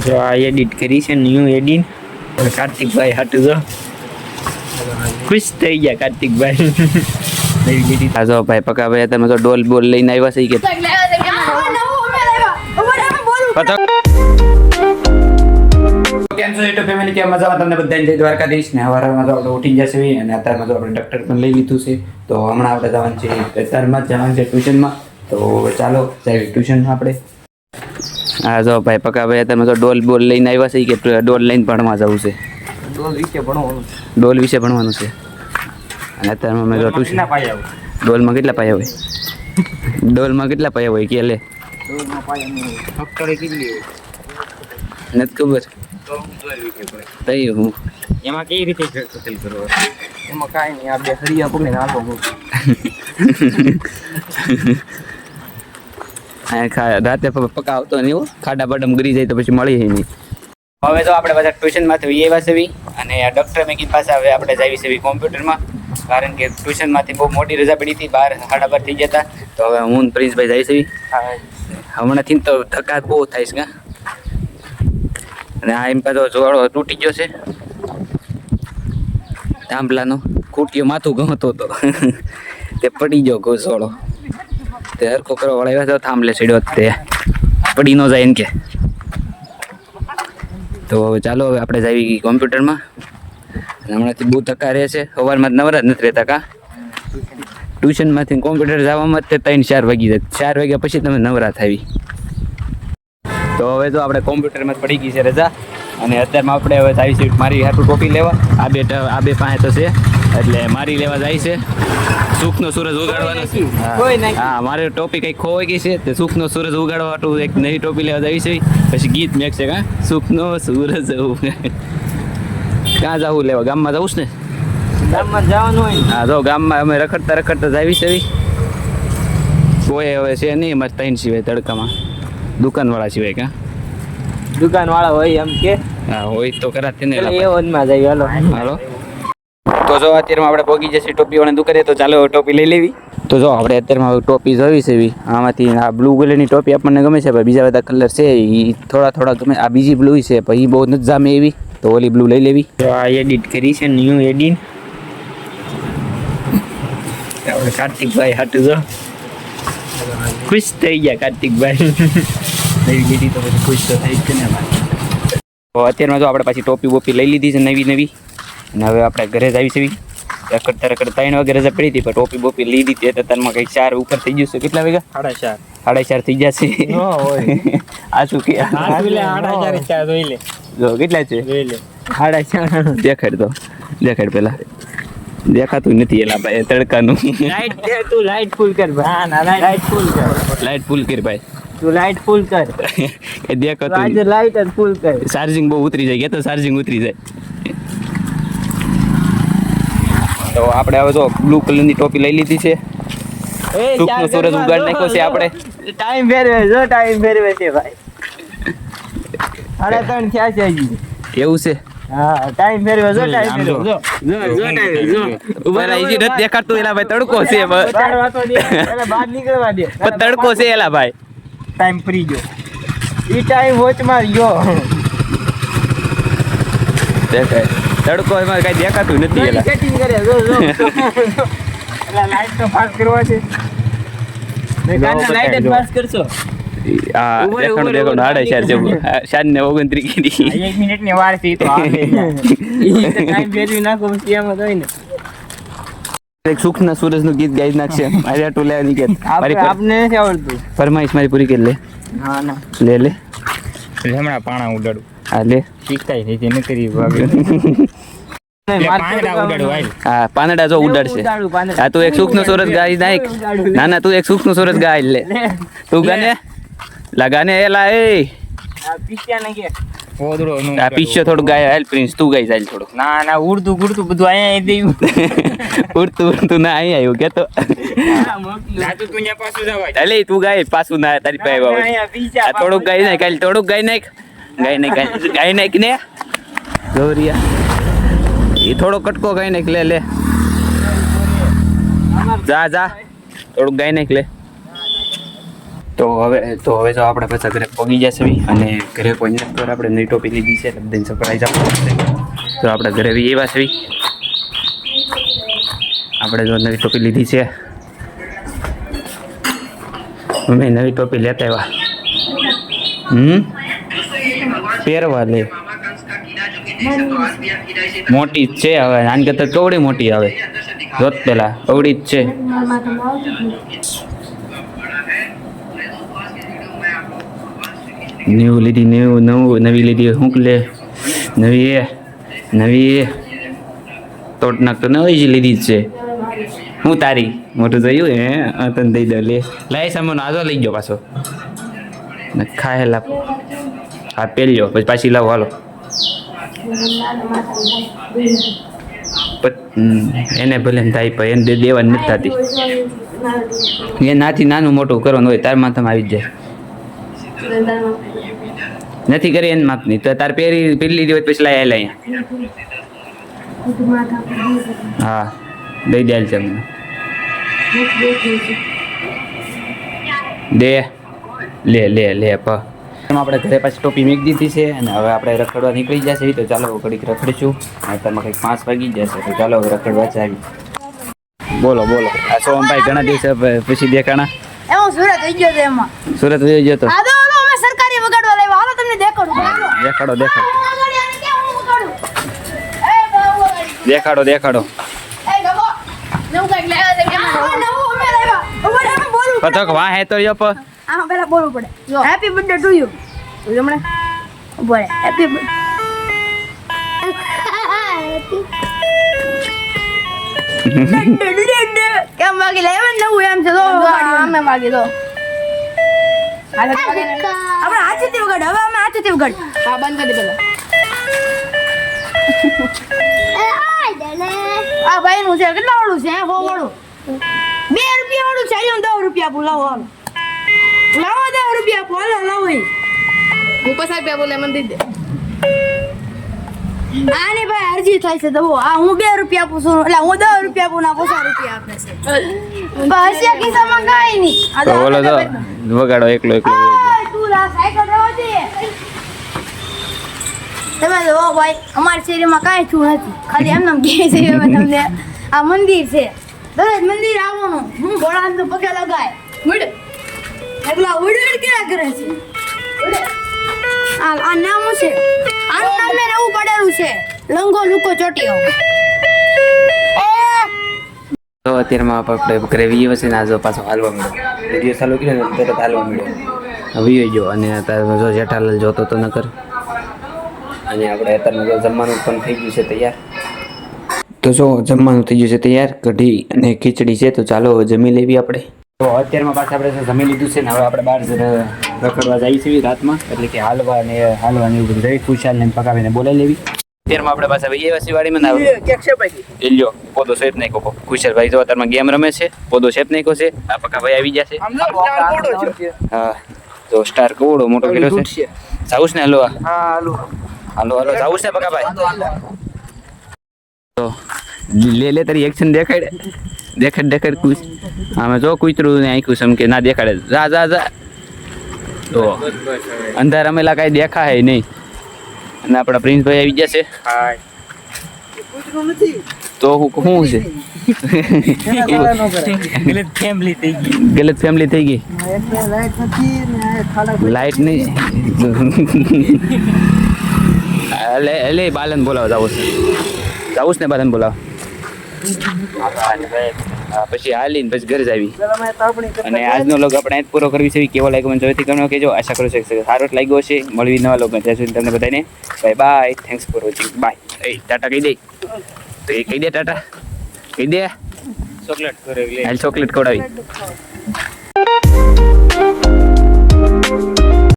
જો આ એડિટ કરી છે ન્યૂ એડિટ કાર્તિકભાઈ હાટુ જો ખુશ થઈ ગયા કાર્તિકભાઈ હા જો ભાઈ પકા ભાઈ તમે તો ડોલ બોલ લઈને આવ્યા છે કે કેમ છો યુટ્યુબ ફેમિલી કેમ મજામાં તમને બધાને જય દ્વારકાધીશ ને હવારમાં તો આપણે ઉઠી જશે અને અત્યારમાં તો આપણે ડૉક્ટર પણ લઈ લીધું છે તો હમણાં આપણે જવાનું છે અત્યારમાં જ જવાનું છે ટ્યુશનમાં તો ચાલો જઈએ ટ્યુશનમાં આપણે હા જો ભાઈ પકા ભાઈ તમે તો ડોલ બોલ લઈને આવ્યા છે કે ડોલ લઈને ભણવા જવું છે ડોલ વિશે ભણવાનું છે અને અત્યારમાં મેં તો ટ્યુશન ડોલમાં કેટલા પાયા હોય કે લે નથી ખબર તઈ હું એમાં કઈ રીતે કતલ કરો એમાં કાઈ નહીં આ બે હરિયા પકડીને હાલો રાતે પકા આવતો નહીં એવું ખાડા બાડમ ગરી જાય તો પછી મળી નહીં હવે તો આપણે બધા ટ્યુશનમાંથી એવા છે અને આ ડૉક્ટર મેકીન પાસે હવે આપણે જાવી છે કોમ્પ્યુટરમાં કારણ કે ટ્યુશનમાંથી બહુ મોટી રજા પડી હતી 12:30 થઈ જતા તો હવે હું પ્રિન્સભાઈ જાય છે હમણાંથી તો થકાત બહુ થાય છે અને આ એમ પાછો જોડો તૂટી ગયો છે થાંભલાનો ખૂટ્યો માથું ગમતો હતો તે પડી ગયો ઘોસોળો તે હરખો કરવા વાળા આવ્યા તો થાંભલે ચડ્યો તે પડી ન જાય એમ કે તો ચાલો હવે આપણે જઈએ કોમ્પ્યુટરમાં હમણાંથી બહુ ધક્કા રહે છે સવારમાં જ નવરા જ નથી રહેતા કા ટ્યુશનમાંથી કોમ્પ્યુટર જવામાં જ તે 3-4 વાગી જાય 4 વાગ્યા પછી તમે નવરા થાવી તો હવે તો આપણે કોમ્પ્યુટરમાં પડી ગઈ છે રજા અને અત્યારમાં આપણે હવે જાય છે મારી હાટું ટોપી લેવા આ બે પાસે તો છે એટલે મારી લેવા જાય છે સુખનો સૂરજ ઉગાડવાનો છે હા મારે ટોપી કંઈક ખોવાઈ ગઈ છે તે સુખનો સૂરજ ઉગાડવા હાટું એક નવી ટોપી લેવા જાય છે પછી ગીત મેકશે કા સુખનો સૂરજ ક્યાં જવું લેવા ગામમાં જવું છે ને ગામમાં જવાનું હોય હા જો ગામમાં અમે રખડતા જાવી છે કોઈ હવે છે નહીં અમારે 3 સિવાય તડકામાં દુકાનવાળા સિવાય કા દુકાનવાળા હોય એમ કે હા હોય તો કરાતે ને એ ઓનમાં જાય હાલો તો જો અત્યારમાં આપણે પહોંચી જશે ટોપી વાળાની દુકાને તો ચાલો ટોપી લઈ લેવી તો જો આપણે અત્યારમાં ટોપી જોવી છે આમાંથી આ બ્લુ કલરની ટોપી આપણને ગમે છે પણ બીજા બધા કલર છે એ થોડા ગમે આ બીજી બ્લુ છે પણ એ બહુ નથી જામે એવી તો ઓલી બ્લુ લઈ લેવી તો આ એડિટ કરી છે ન્યૂ એડિટ આપણે કાર્તિકભાઈ હાટુ જો ખુશ થઈ ગયા કાર્તિકભાઈ નવી લીધી તો પછી ખુશ તો થઈ જ ને ભાઈ તો અત્યારમાં જો આપણે પાછી ટોપી બોપી લઈ લીધી છે નવી અને હવે આપણે ઘરે જ આવી છે રખડતા 3 વાગે રજા પડી હતી પણ ટોપી બોપી લીધી હતી અત્યારમાં કંઈક 4 ઉપર થઈ ગયું છે કેટલા વાગ્યા 4:30 થઈ જશે આ શું કે 4:30 જોઈ લે જો કેટલા છે જોઈ લે 4:30 દેખાડ પેલા દેખાતું નથી એલા ભાઈ તડકાનું લાઈટ દે તું લાઈટ ફૂલ કર ભાઈ ના લાઈટ ફૂલ કર ભાઈ તું લાઈટ ફૂલ કર એ દેખાતું આજે લાઈટ જ ફૂલ કર ચાર્જિંગ બહુ ઉતરી જાય કે તો ચાર્જિંગ ઉતરી જાય તો આપણે હવે જો બ્લુ કલરની ટોપી લઈ લીધી છે સુખનો સૂરજ ઉગાડ નાખ્યો છે આપણે ટાઈમ ફેરવે છે ભાઈ 3:30 થયા છે હજી એવું છે હા ટાઈમ ફેરવે જો ઉપર આવી નથી દેખાડતું એલા ભાઈ તડકો છે બહાર નીકળવા દે પણ તડકો છે એલા ભાઈ ટાઈમ ફ્રી ગયો ઈ ટાઈમ વોચમાં ગયો દેખાય તડકો એમાં કઈ દેખાતું નથી એલા સેટિંગ કરે જો એલા લાઈટ તો પાસ કરવા છે મેં કાનના લાઈટ જ પાસ કરશો હા દેખાડો 4:30 જેવું 4:29 કીધી 1 મિનિટની વાર છે તો આવે ઈ ટાઈમ ફેરવી નાખો પછી એમ જ હોય ને એક સુખના સૂરજનું ગીત ગાઈ નાખશે મારે આટલું લેવાની કે આપને નથી આવડતું ફરમાઈશ મારી પૂરી કરી લે હા ના લે હમણાં પાણા ઉડાડું હા લે શીખતા નથી ન કરી હા પાંદડા જો ઉડાડશે હા તું એક સુખનો સૂરજ ગાઈ નાખ ના તું એક સુખનો સૂરજ ગાઈ લે તું ગાને લગાને એલા એ આ પીછે થોડું ગાય હાલ પ્રિન્સ તું ગાઈ જાય થોડું ના ઉડતું બધું અહીંયા દેવું ઉડતું ના અહીં આવ્યું કે તો અલે તું ગાય પાછું ના તારી પાસે આવ્યા થોડુંક ગાઈ નાખ કાલે થોડુંક ગાઈ નાખ ને ગૌરિયા એ થોડો કટકો ગાઈ નાખ લે જા થોડુંક ગાઈ નાખ લે તો હવે જો આપણે પાછા ઘરે પગી જશે અને ઘરે કોઈ નથી ખબર આપણે નવી ટોપી લીધી છે એટલે બધાને સરપ્રાઈઝ આપવું તો આપણે ઘરે બી એવા છે આપણે જો નવી ટોપી લીધી છે મેં નવી ટોપી લેતા આવ્યા પહેરવા લે મોટી જ છે હવે આની કરતાં કવડી મોટી આવે જોત પેલા કવડી જ છે ન્યૂ લીધી નવી લીધી શું લે નવી તોડ નાખ તો નવી જ લીધી જ છે હું તારી મોટું જોયું હે તને દઈ દો લે લાય સામાન આજો લઈ ગયો પાછો ખાયેલા હા પહેર્યો પછી પાછી લાવો હાલો એને ભલે ને થાય પણ એને દેવાની નથી થતી એ નાથી નાનું મોટું કરવાનું હોય તાર માથામાં આવી જ જાય નથી કરી એને માપની તો તાર પહેરી લીધી હોય પછી લાય અહીંયા હા દઈ દે છે મને દે લે આપણે ઘરે પાછી ટોપી મેક દીધી છે અને હવે આપણે રખડવા નીકળી જશે તો ચાલો ઘડીક રખડીશું અત્યારમાં કંઈક 5 વાગી જશે તો ચાલો હવે રખડવા જાવી બોલો આ સોમભાઈ ઘણા દિવસે પછી દેખાણા એમાં સુરત વહી ગયો તો એમાં સુરત વહી ગયો તો આ તો અમે સરકારી વગાડવા લાવ્યા હાલો તમને દેખાડું દેખાડો એ ગગો નવું કઈક લાવ્યા છે કે નવું અમે લાવ્યા ઉભો એમ બોલવું પતક વાહ હે તો યપ આ પેલા બોલવું પડે જો હેપી બર્થડે ટુ યુ હમણે ઉભો રે હેપી કેમ વાગી લાવ્યા નવું એમ છે તો અમે વાગી દો આપણે હાથેથી વગાડ હવે અમે હાથેથી વગાડ હા બંધ કરી દે પેલા આ ભાઈ નું છે કેટલા વાળું છે 100 વાળું 2 રૂપિયા વાળું છે 10 રૂપિયા આપું લાવો 10 રૂપિયા આપો લાવો હું 50 રૂપિયા બોલે મને દઈ દે આને ભાઈ અરજી થાય છે દવો આ હું 2 રૂપિયા આપું છું એટલે હું 10 રૂપિયા આપું ના 50 રૂપિયા આપે છે બસ એક કિસ્સામાં કાઈ નહીં તો બોલો તો વગાડો એકલો તું લા સાયકલ રેવા દે તમે જો ભાઈ અમારી શેરીમાં કાંઈ છું નથી ખાલી એમ નામ કે શેરીમાં તમને આ મંદિર છે દરેક મંદિર આવવાનું હું ભોળાને પગે લગાય ઉડ એકલા ઉડ ક્યાં કરે છે આ નામ છે આનું નામ મેં નવું પડેલું છે લંગો લુકો ચોટીઓ તો અત્યારમાં આપણે ઘરે વી વસે ને આજો પાછો હાલવા મળ્યો વિડીયો ચાલુ કર્યો ને તરત હાલવા મળ્યો વી ગયો અને અત્યારે જો જેઠાલાલ જોતો તો ન કર અને આપણે અત્યારમાં જમવાનું પણ થઈ ગયું છે તૈયાર તો જો જમવાનું થઈ ગયું છે તૈયાર કઢી અને ખીચડી છે તો ચાલો જમી લેવી આપણે તો અત્યારમાં પાછા આપણે જમી લીધું છે ને હવે આપણે બહાર રખડવા જઈએ છીએ રાતમાં એટલે કે હાલવા ને એવું બધું જઈ ખુશાલ ને પકાવીને બોલાવી લેવી અત્યારમાં આપણે પાછા ભાઈ એવા વાડીમાં ના એ લ્યો પોદો શેપ નાખ્યો ખુશાલભાઈ જો અત્યારમાં ગેમ રમે છે પોદો શેપ નાખ્યો છે આ પકા ભાઈ આવી જશે હા તો સ્ટાર કોવડો મોટો કર્યો છે જાઉસ ને હાલો હાલો જાઉસ ને પકા ભાઈ તો લે તારી એક્શન દેખાડ કુછ આમાં જો કૂતરું ને આંખ્યું સમ કે ના દેખાડે જા તો અંધાર અમેલા કાંઈ દેખાય નહીં અને આપણા પ્રિન્સભાઈ આવી ગયા છે તો શું છે ગલત ફેમિલી થઈ ગઈ લાઈટ નહીં લે બાલન બોલાવો જાવું ને બાલન બોલાવો પછી હાલીને પછી ઘરે જ આવી અને આજનો લોગ આપણે જ પૂરો કરવી છે કેવો લાગ્યો મને જોઈતી ગમ્યો કહેજો આશા કરું છું કે સારો જ લાગ્યો છે મળવી નવા લોગમાં ત્યાં સુધી તમને બધાને by thanks for watching bye Tata કહી દે તો એ કહી દે ટાટા કહી દે ચોકલેટ ખવડાવી